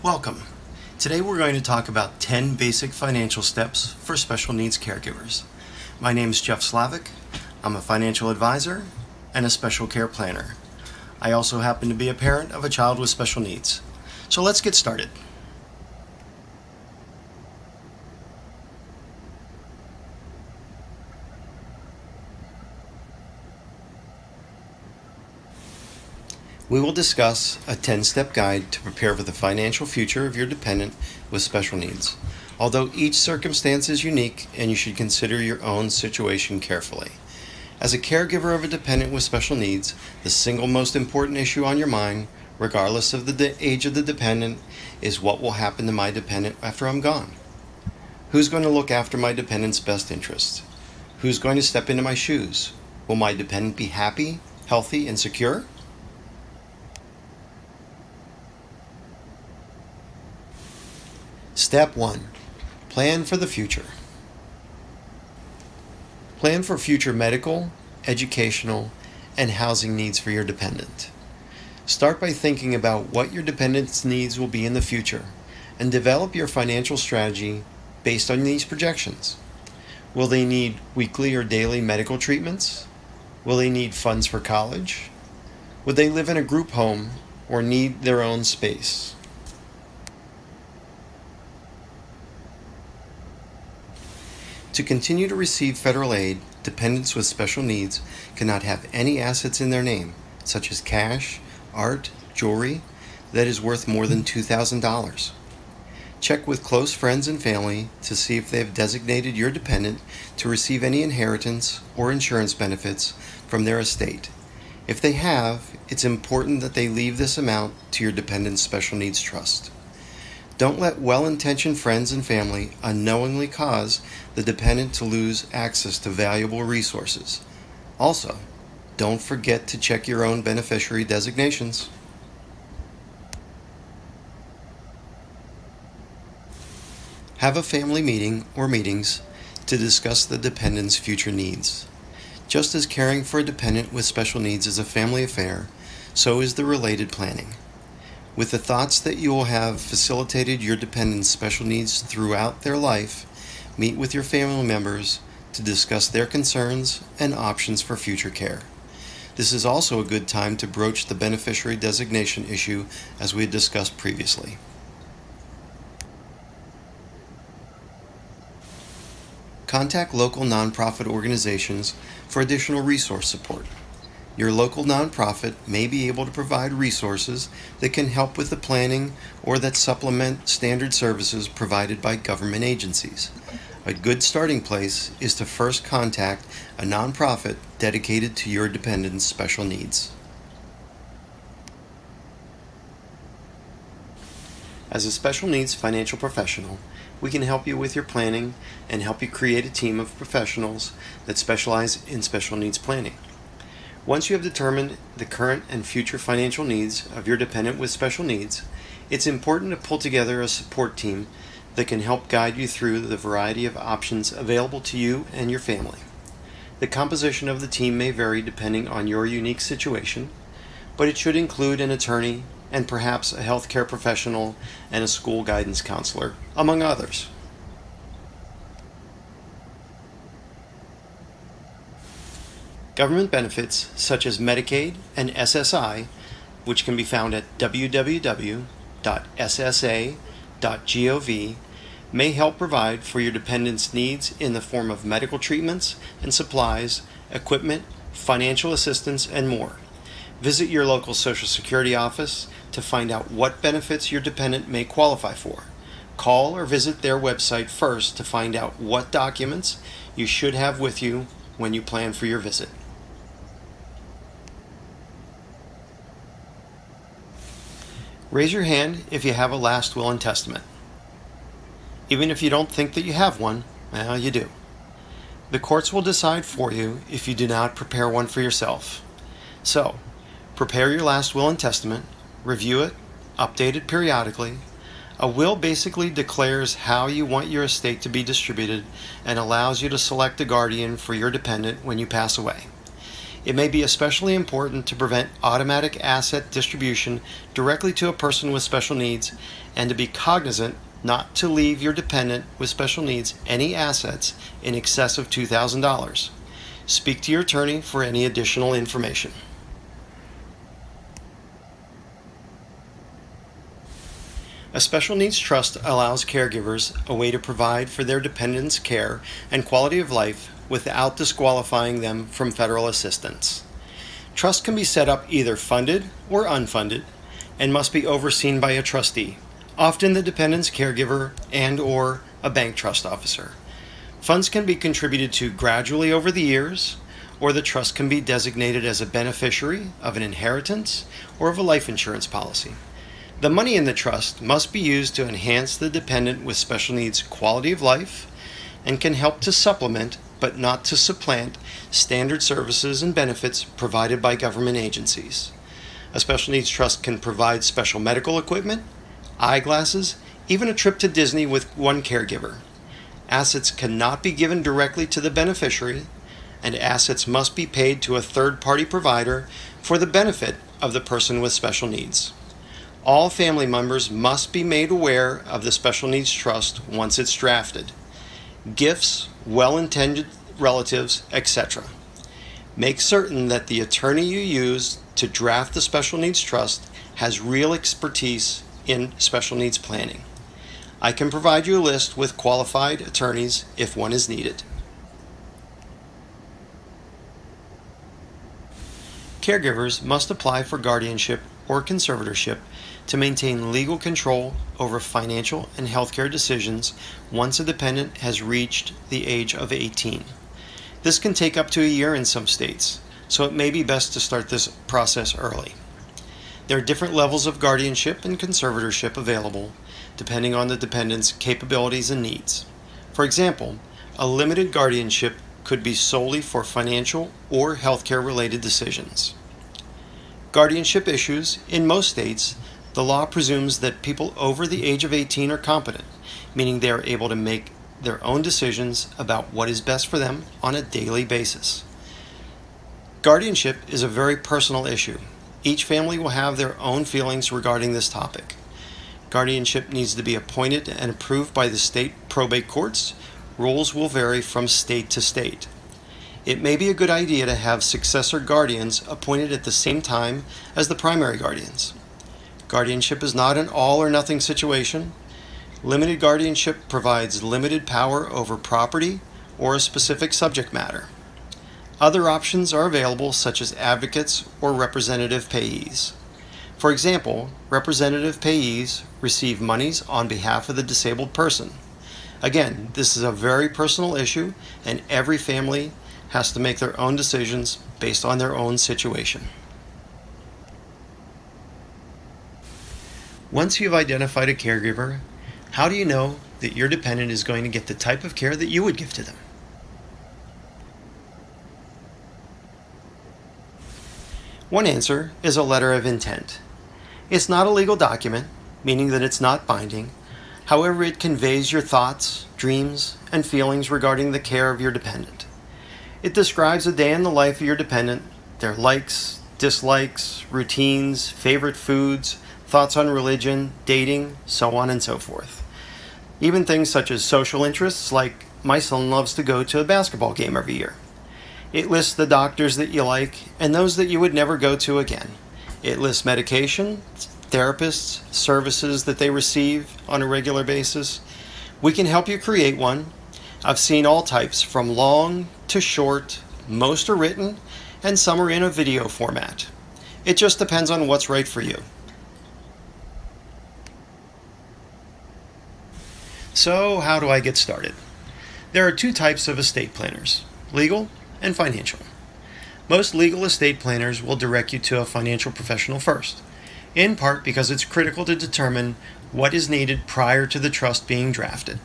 Welcome. Today we're going to talk about 10 basic financial steps for special needs caregivers. My name is Jeff Slavic. I'm a financial advisor and a special care planner. I also happen to be a parent of a child with special needs. So let's get started. We will discuss a 10-step guide to prepare for the financial future of your dependent with special needs. Although each circumstance is unique and you should consider your own situation carefully. As a caregiver of a dependent with special needs, the single most important issue on your mind, regardless of the age of the dependent, is what will happen to my dependent after I'm gone. Who's going to look after my dependent's best interests? Who's going to step into my shoes? Will my dependent be happy, healthy, and secure? Step 1. Plan for the future. Plan for future medical, educational, and housing needs for your dependent. Start by thinking about what your dependent's needs will be in the future and develop your financial strategy based on these projections. Will they need weekly or daily medical treatments? Will they need funds for college? Would they live in a group home or need their own space? To continue to receive federal aid, dependents with special needs cannot have any assets in their name, such as cash, art, jewelry, that is worth more than $2,000. Check with close friends and family to see if they have designated your dependent to receive any inheritance or insurance benefits from their estate. If they have, it's important that they leave this amount to your dependent's special needs trust. Don't let well-intentioned friends and family unknowingly cause the dependent to lose access to valuable resources. Also, don't forget to check your own beneficiary designations. Have a family meeting or meetings to discuss the dependent's future needs. Just as caring for a dependent with special needs is a family affair, so is the related planning. With the thoughts that you will have facilitated your dependent's special needs throughout their life, meet with your family members to discuss their concerns and options for future care. This is also a good time to broach the beneficiary designation issue as we had discussed previously. Contact local nonprofit organizations for additional resource support. Your local nonprofit may be able to provide resources that can help with the planning or that supplement standard services provided by government agencies. A good starting place is to first contact a nonprofit dedicated to your dependent's special needs. As a special needs financial professional, we can help you with your planning and help you create a team of professionals that specialize in special needs planning. Once you have determined the current and future financial needs of your dependent with special needs, it's important to pull together a support team that can help guide you through the variety of options available to you and your family. The composition of the team may vary depending on your unique situation, but it should include an attorney and perhaps a healthcare professional and a school guidance counselor, among others. Government benefits such as Medicaid and SSI, which can be found at www.ssa.gov, may help provide for your dependent's needs in the form of medical treatments and supplies, equipment, financial assistance, and more. Visit your local Social Security office to find out what benefits your dependent may qualify for. Call or visit their website first to find out what documents you should have with you when you plan for your visit. Raise your hand if you have a last will and testament. Even if you don't think that you have one, well, you do. The courts will decide for you if you do not prepare one for yourself. So, prepare your last will and testament, review it, update it periodically. A will basically declares how you want your estate to be distributed and allows you to select a guardian for your dependent when you pass away. It may be especially important to prevent automatic asset distribution directly to a person with special needs and to be cognizant not to leave your dependent with special needs any assets in excess of $2,000. Speak to your attorney for any additional information. A special needs trust allows caregivers a way to provide for their dependents' care and quality of life without disqualifying them from federal assistance. Trust can be set up either funded or unfunded and must be overseen by a trustee, often the dependent's caregiver and/or a bank trust officer. Funds can be contributed to gradually over the years, or the trust can be designated as a beneficiary of an inheritance or of a life insurance policy. The money in the trust must be used to enhance the dependent with special needs quality of life and can help to supplement, but not to supplant, standard services and benefits provided by government agencies. A special needs trust can provide special medical equipment, eyeglasses, even a trip to Disney with one caregiver. Assets cannot be given directly to the beneficiary, and assets must be paid to a third-party provider for the benefit of the person with special needs. All family members must be made aware of the Special Needs Trust once it's drafted. Gifts, well-intended relatives, etc. Make certain that the attorney you use to draft the Special Needs Trust has real expertise in special needs planning. I can provide you a list with qualified attorneys if one is needed. Caregivers must apply for guardianship or conservatorship to maintain legal control over financial and healthcare decisions once a dependent has reached the age of 18. This can take up to a year in some states, so it may be best to start this process early. There are different levels of guardianship and conservatorship available depending on the dependent's capabilities and needs. For example, a limited guardianship could be solely for financial or healthcare related decisions. Guardianship issues in most states, the law presumes that people over the age of 18 are competent, meaning they are able to make their own decisions about what is best for them on a daily basis. Guardianship is a very personal issue. Each family will have their own feelings regarding this topic. Guardianship needs to be appointed and approved by the state probate courts. Rules will vary from state to state. It may be a good idea to have successor guardians appointed at the same time as the primary guardians. Guardianship is not an all or nothing situation. Limited guardianship provides limited power over property or a specific subject matter. Other options are available, such as advocates or representative payees. For example, representative payees receive monies on behalf of the disabled person. Again, this is a very personal issue, and every family has to make their own decisions based on their own situation. Once you've identified a caregiver, how do you know that your dependent is going to get the type of care that you would give to them? One answer is a letter of intent. It's not a legal document, meaning that it's not binding. However, it conveys your thoughts, dreams, and feelings regarding the care of your dependent. It describes a day in the life of your dependent, their likes, dislikes, routines, favorite foods, thoughts on religion, dating, so on and so forth. Even things such as social interests, like my son loves to go to a basketball game every year. It lists the doctors that you like and those that you would never go to again. It lists medication, therapists, services that they receive on a regular basis. We can help you create one. I've seen all types, from long to short. Most are written, and some are in a video format. It just depends on what's right for you. So, how do I get started? There are two types of estate planners, legal and financial. Most legal estate planners will direct you to a financial professional first, in part because it's critical to determine what is needed prior to the trust being drafted.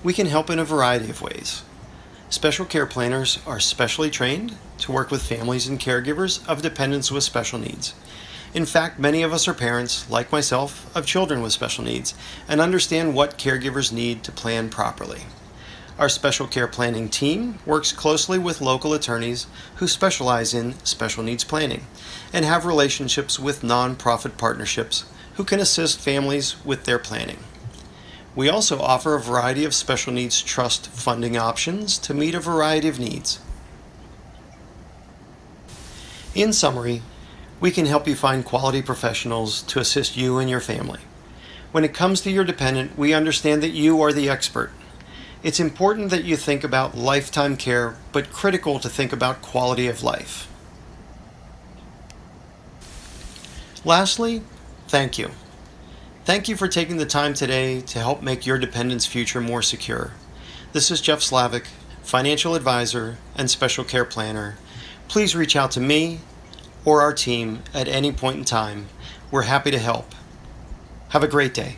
We can help in a variety of ways. Special care planners are specially trained to work with families and caregivers of dependents with special needs. In fact, many of us are parents, like myself, of children with special needs and understand what caregivers need to plan properly. Our special care planning team works closely with local attorneys who specialize in special needs planning and have relationships with nonprofit partnerships who can assist families with their planning. We also offer a variety of special needs trust funding options to meet a variety of needs. In summary, we can help you find quality professionals to assist you and your family. When it comes to your dependent, we understand that you are the expert. It's important that you think about lifetime care, but critical to think about quality of life. Lastly, thank you. Thank you for taking the time today to help make your dependent's future more secure. This is Jeff Slavic, financial advisor and special care planner. Please reach out to me or our team at any point in time. We're happy to help. Have a great day.